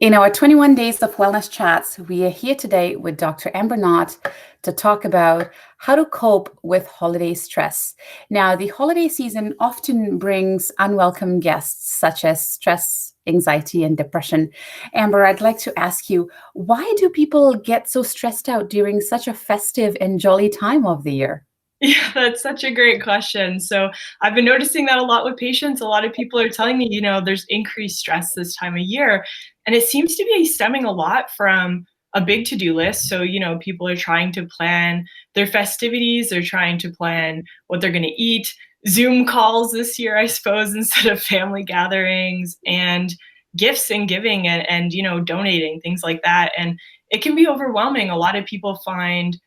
In our 21 Days of Wellness Chats, we are here today with Dr. Amber Knott to talk about how to cope with holiday stress. Now, the holiday season often brings unwelcome guests such as stress, anxiety, and depression. Amber, I'd like to ask you, why do people get so stressed out during such a festive and jolly time of the year? Yeah, that's such a great question. So I've been noticing that a lot with patients. A lot of people are telling me, there's increased stress this time of year. And it seems to be stemming a lot from a big to-do list. So, people are trying to plan their festivities, they're trying to plan what they're going to eat, Zoom calls this year, I suppose, instead of family gatherings, and gifts and giving and donating, things like that. And it can be overwhelming. A lot of people find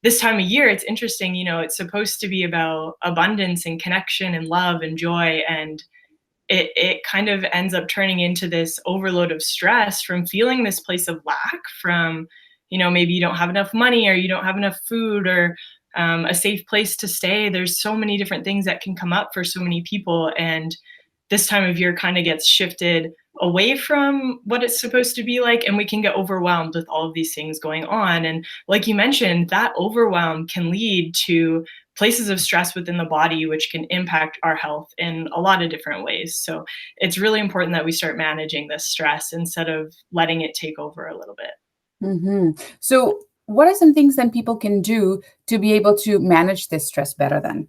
this time of year, it's interesting, it's supposed to be about abundance and connection and love and joy. And it kind of ends up turning into this overload of stress from feeling this place of lack from, maybe you don't have enough money or you don't have enough food or a safe place to stay. There's so many different things that can come up for so many people. And this time of year kind of gets shifted away from what it's supposed to be like, and we can get overwhelmed with all of these things going on. And like you mentioned, that overwhelm can lead to places of stress within the body, which can impact our health in a lot of different ways. So it's really important that we start managing this stress instead of letting it take over a little bit. So, what are some things then people can do to be able to manage this stress better then?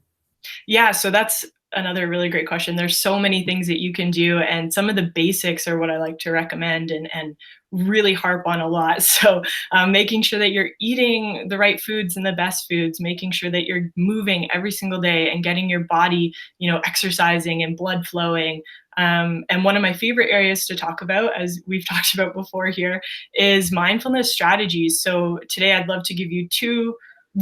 Yeah, so that's another really great question. There's so many things that you can do, and some of the basics are what I like to recommend and really harp on a lot. So, making sure that you're eating the right foods and the best foods, making sure that you're moving every single day and getting your body, exercising and blood flowing. And one of my favorite areas to talk about, as we've talked about before here, is mindfulness strategies. So today I'd love to give you two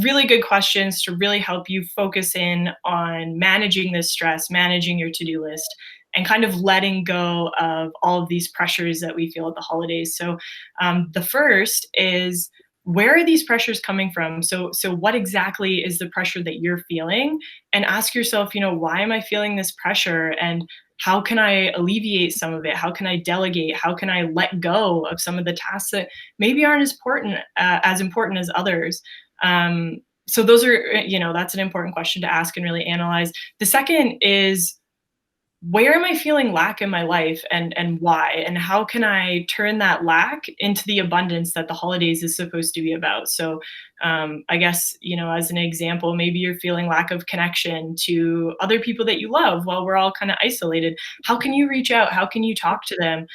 really good questions to really help you focus in on managing this stress, managing your to-do list, and kind of letting go of all of these pressures that we feel at the holidays. So the first is, where are these pressures coming from? So what exactly is the pressure that you're feeling? And ask yourself, why am I feeling this pressure? And how can I alleviate some of it? How can I delegate? How can I let go of some of the tasks that maybe aren't as important as others? So those are, that's an important question to ask and really analyze. The second is, where am I feeling lack in my life and why? And how can I turn that lack into the abundance that the holidays is supposed to be about? So I guess, as an example, maybe you're feeling lack of connection to other people that you love while we're all kind of isolated. How can you reach out? How can you talk to them?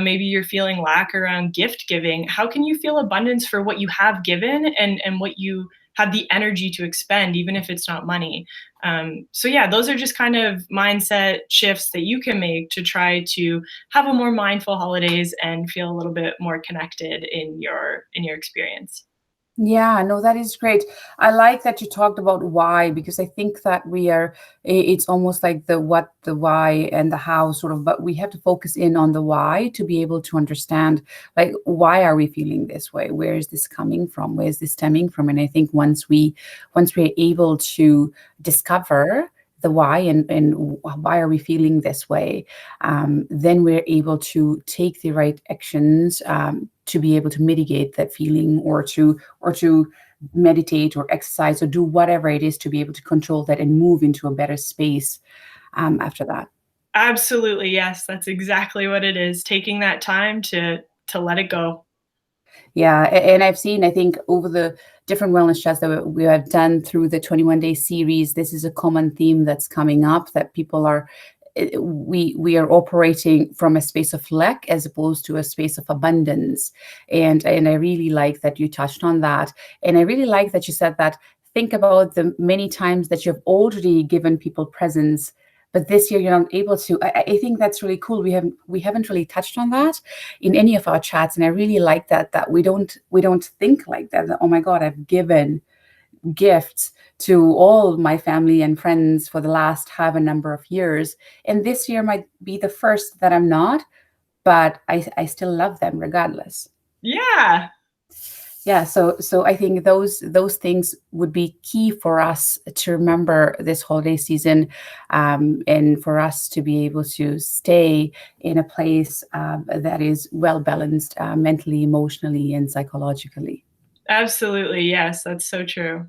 Maybe you're feeling lack around gift giving. How can you feel abundance for what you have given and what you have the energy to expend, even if it's not money? So yeah, those are just kind of mindset shifts that you can make to try to have a more mindful holidays and feel a little bit more connected in your experience. Yeah, no, that is great. I like that you talked about why, because I think that it's almost like the what, the why, and the how sort of, but we have to focus in on the why to be able to understand, like, why are we feeling this way? Where is this coming from? Where is this stemming from? And I think once we're able to discover the why and why are we feeling this way, then we're able to take the right actions to be able to mitigate that feeling, or to meditate or exercise or do whatever it is to be able to control that and move into a better space after that. Absolutely, yes, that's exactly what it is. Taking that time to let it go. Yeah, and I've seen, I think, over the different wellness chats that we have done through the 21-day series, this is a common theme that's coming up, that people are, we are operating from a space of lack as opposed to a space of abundance. And I really like that you touched on that. And I really like that you said that, think about the many times that you've already given people presents, but this year you're not able to. I think that's really cool. We haven't really touched on that in any of our chats, and I really like that we don't think like that. Oh my God, I've given gifts to all my family and friends for the last have a number of years, and this year might be the first that I'm not, but I still love them regardless. Yeah. Yeah, so I think those things would be key for us to remember this holiday season, and for us to be able to stay in a place that is well balanced, mentally, emotionally, and psychologically. Absolutely. Yes, that's so true.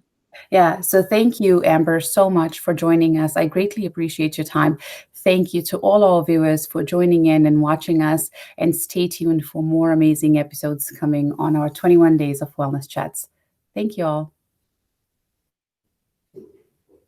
Yeah, so thank you, Amber, so much for joining us. I greatly appreciate your time. Thank you to all our viewers for joining in and watching us, and stay tuned for more amazing episodes coming on our 21 Days of Wellness Chats. Thank you all.